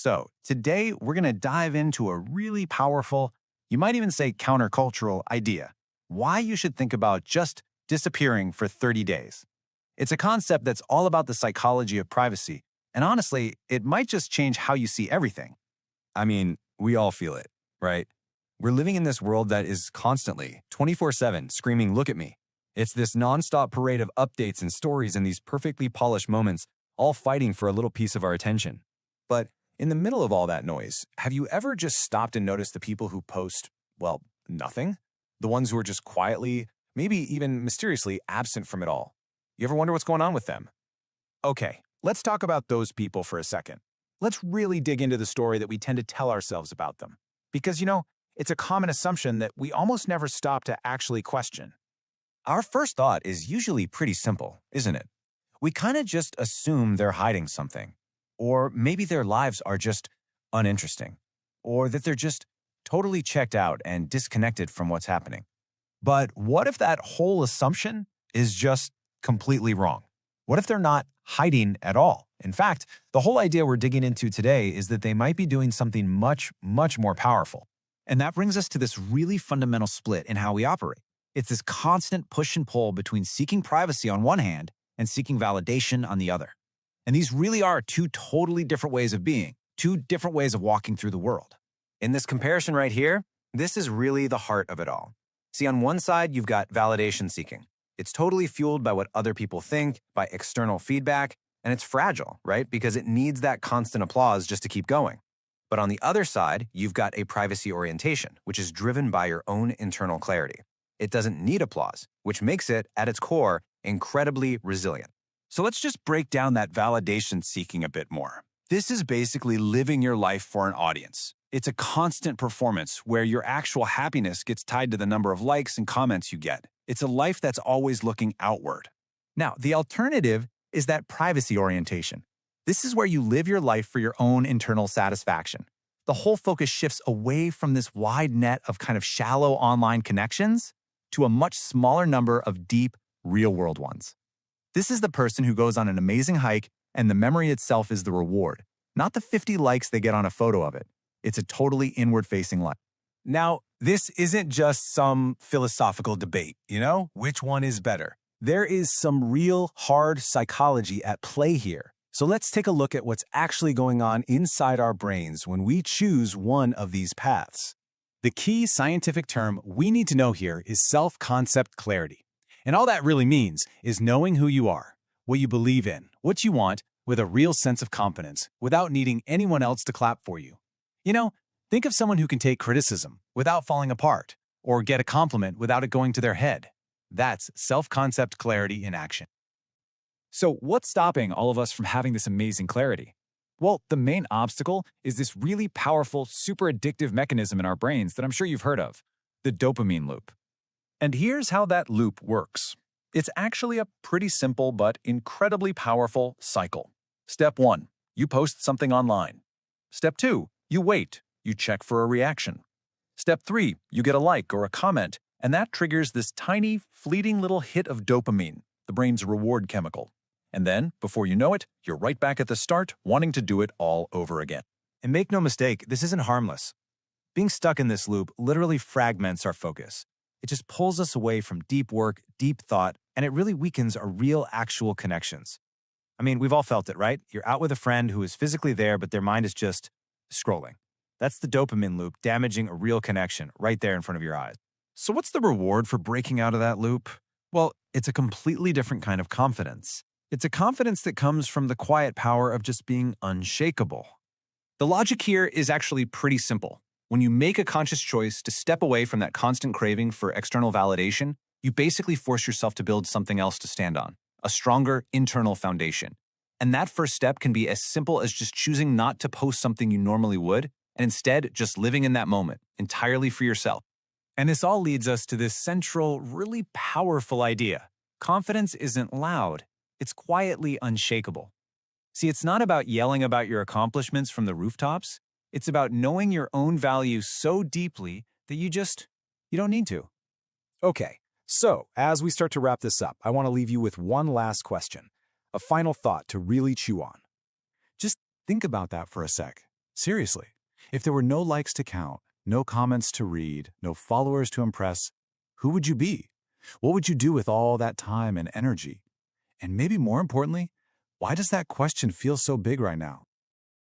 So, today we're going to dive into a really powerful, you might even say countercultural idea: why you should think about just disappearing for 30 days. It's a concept that's all about the psychology of privacy, and honestly, it might just change how you see everything. I mean, we all feel it, right? We're living in this world that is constantly, 24/7, screaming, "Look at me." It's this nonstop parade of updates and stories and these perfectly polished moments, all fighting for a little piece of our attention. But in the middle of all that noise, have you ever just stopped and noticed the people who post, well, nothing? The ones who are just quietly, maybe even mysteriously absent from it all. You ever wonder what's going on with them? Okay, let's talk about those people for a second. Let's really dig into the story that we tend to tell ourselves about them. Because, it's a common assumption that we almost never stop to actually question. Our first thought is usually pretty simple, isn't it? We kind of just assume they're hiding something. Or maybe their lives are just uninteresting. Or that they're just totally checked out and disconnected from what's happening. But what if that whole assumption is just completely wrong? What if they're not hiding at all? In fact, the whole idea we're digging into today is that they might be doing something much, much more powerful. And that brings us to this really fundamental split in how we operate. It's this constant push and pull between seeking privacy on one hand and seeking validation on the other. And these really are two totally different ways of being, two different ways of walking through the world. In this comparison right here, this is really the heart of it all. See, on one side, you've got validation seeking. It's totally fueled by what other people think, by external feedback, and it's fragile, right? Because it needs that constant applause just to keep going. But on the other side, you've got a privacy orientation, which is driven by your own internal clarity. It doesn't need applause, which makes it, at its core, incredibly resilient. So let's just break down that validation seeking a bit more. This is basically living your life for an audience. It's a constant performance where your actual happiness gets tied to the number of likes and comments you get. It's a life that's always looking outward. Now, the alternative is that privacy orientation. This is where you live your life for your own internal satisfaction. The whole focus shifts away from this wide net of kind of shallow online connections to a much smaller number of deep, real-world ones. This is the person who goes on an amazing hike and the memory itself is the reward, not the 50 likes they get on a photo of it. It's a totally inward-facing life. Now, this isn't just some philosophical debate, which one is better? There is some real hard psychology at play here. So let's take a look at what's actually going on inside our brains when we choose one of these paths. The key scientific term we need to know here is self-concept clarity. And all that really means is knowing who you are, what you believe in, what you want, with a real sense of confidence, without needing anyone else to clap for you. Think of someone who can take criticism without falling apart, or get a compliment without it going to their head. That's self-concept clarity in action. So what's stopping all of us from having this amazing clarity? Well, the main obstacle is this really powerful, super addictive mechanism in our brains that I'm sure you've heard of, the dopamine loop. And here's how that loop works. It's actually a pretty simple but incredibly powerful cycle. Step 1, you post something online. Step 2, you wait. You check for a reaction. Step 3, you get a like or a comment, and that triggers this tiny, fleeting little hit of dopamine, the brain's reward chemical. And then, before you know it, you're right back at the start, wanting to do it all over again. And make no mistake, this isn't harmless. Being stuck in this loop literally fragments our focus. It just pulls us away from deep work, deep thought, and it really weakens our real, actual connections. I mean, we've all felt it, right? You're out with a friend who is physically there, but their mind is just scrolling. That's the dopamine loop damaging a real connection right there in front of your eyes. So what's the reward for breaking out of that loop? Well, it's a completely different kind of confidence. It's a confidence that comes from the quiet power of just being unshakable. The logic here is actually pretty simple. When you make a conscious choice to step away from that constant craving for external validation, you basically force yourself to build something else to stand on, a stronger internal foundation. And that first step can be as simple as just choosing not to post something you normally would, and instead just living in that moment, entirely for yourself. And this all leads us to this central, really powerful idea. Confidence isn't loud, it's quietly unshakable. See, it's not about yelling about your accomplishments from the rooftops. It's about knowing your own value so deeply that you don't need to. Okay, so as we start to wrap this up, I want to leave you with one last question, a final thought to really chew on. Just think about that for a sec. Seriously, if there were no likes to count, no comments to read, no followers to impress, who would you be? What would you do with all that time and energy? And maybe more importantly, why does that question feel so big right now?